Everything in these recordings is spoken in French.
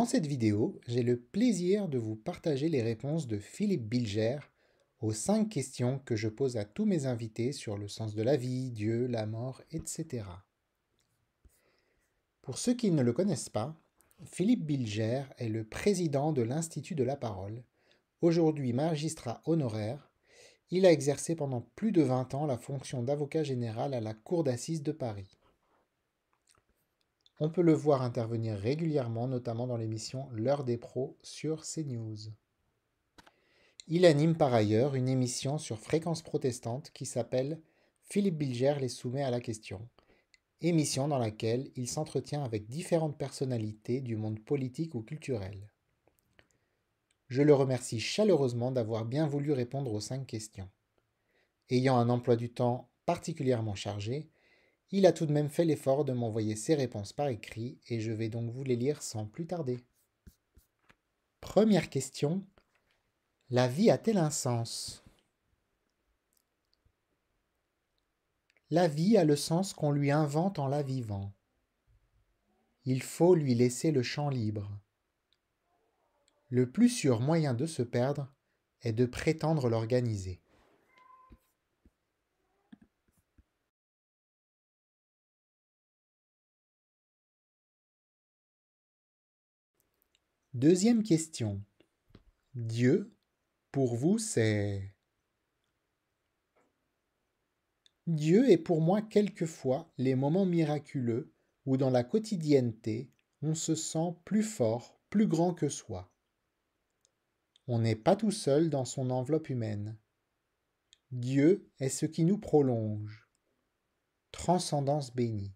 Dans cette vidéo, j'ai le plaisir de vous partager les réponses de Philippe Bilger aux 5 questions que je pose à tous mes invités sur le sens de la vie, Dieu, la mort, etc. Pour ceux qui ne le connaissent pas, Philippe Bilger est le président de l'Institut de la Parole, aujourd'hui magistrat honoraire. Il a exercé pendant plus de 20 ans la fonction d'avocat général à la Cour d'assises de Paris. On peut le voir intervenir régulièrement, notamment dans l'émission L'heure des pros sur CNews. Il anime par ailleurs une émission sur Fréquence Protestante qui s'appelle Philippe Bilger les soumet à la question, émission dans laquelle il s'entretient avec différentes personnalités du monde politique ou culturel. Je le remercie chaleureusement d'avoir bien voulu répondre aux 5 questions. Ayant un emploi du temps particulièrement chargé, il a tout de même fait l'effort de m'envoyer ses réponses par écrit et je vais donc vous les lire sans plus tarder. Première question. La vie a-t-elle un sens? La vie a le sens qu'on lui invente en la vivant. Il faut lui laisser le champ libre. Le plus sûr moyen de se perdre est de prétendre l'organiser. Deuxième question. Dieu, pour vous, c'est... Dieu est pour moi quelquefois les moments miraculeux où dans la quotidienneté, on se sent plus fort, plus grand que soi. On n'est pas tout seul dans son enveloppe humaine. Dieu est ce qui nous prolonge. Transcendance bénie.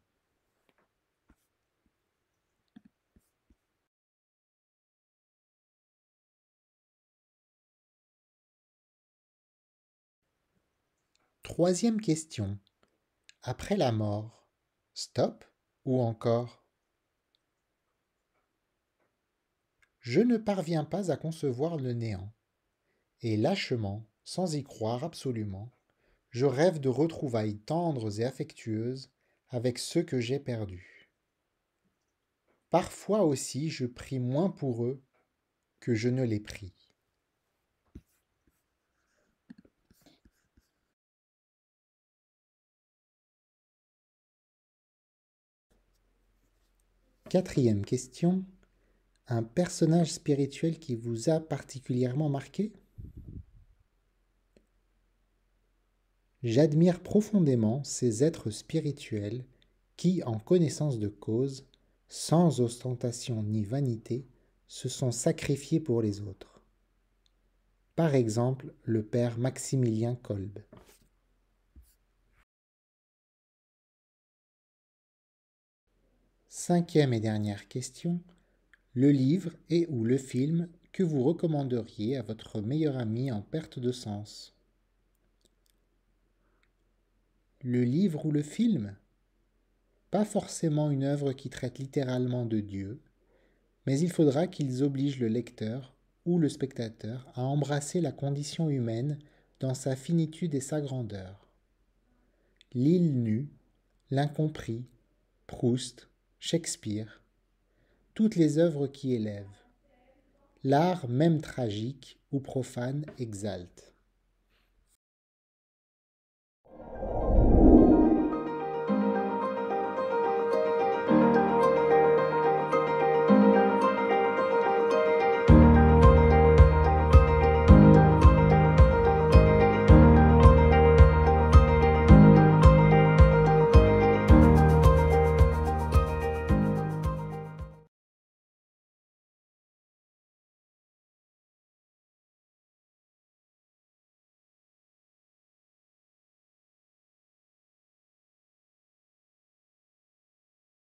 Troisième question. Après la mort, stop ou encore? Je ne parviens pas à concevoir le néant. Et lâchement, sans y croire absolument, je rêve de retrouvailles tendres et affectueuses avec ceux que j'ai perdus. Parfois aussi je prie moins pour eux que je ne les prie. Quatrième question. Un personnage spirituel qui vous a particulièrement marqué? J'admire profondément ces êtres spirituels qui, en connaissance de cause, sans ostentation ni vanité, se sont sacrifiés pour les autres. Par exemple, le père Maximilien Kolb. Cinquième et dernière question. Le livre et ou le film que vous recommanderiez à votre meilleur ami en perte de sens? Le livre ou le film? Pas forcément une œuvre qui traite littéralement de Dieu, mais il faudra qu'ils obligent le lecteur ou le spectateur à embrasser la condition humaine dans sa finitude et sa grandeur. L'île nue, l'incompris, Proust, Shakespeare, toutes les œuvres qui élèvent. L'art, même tragique ou profane, exalte.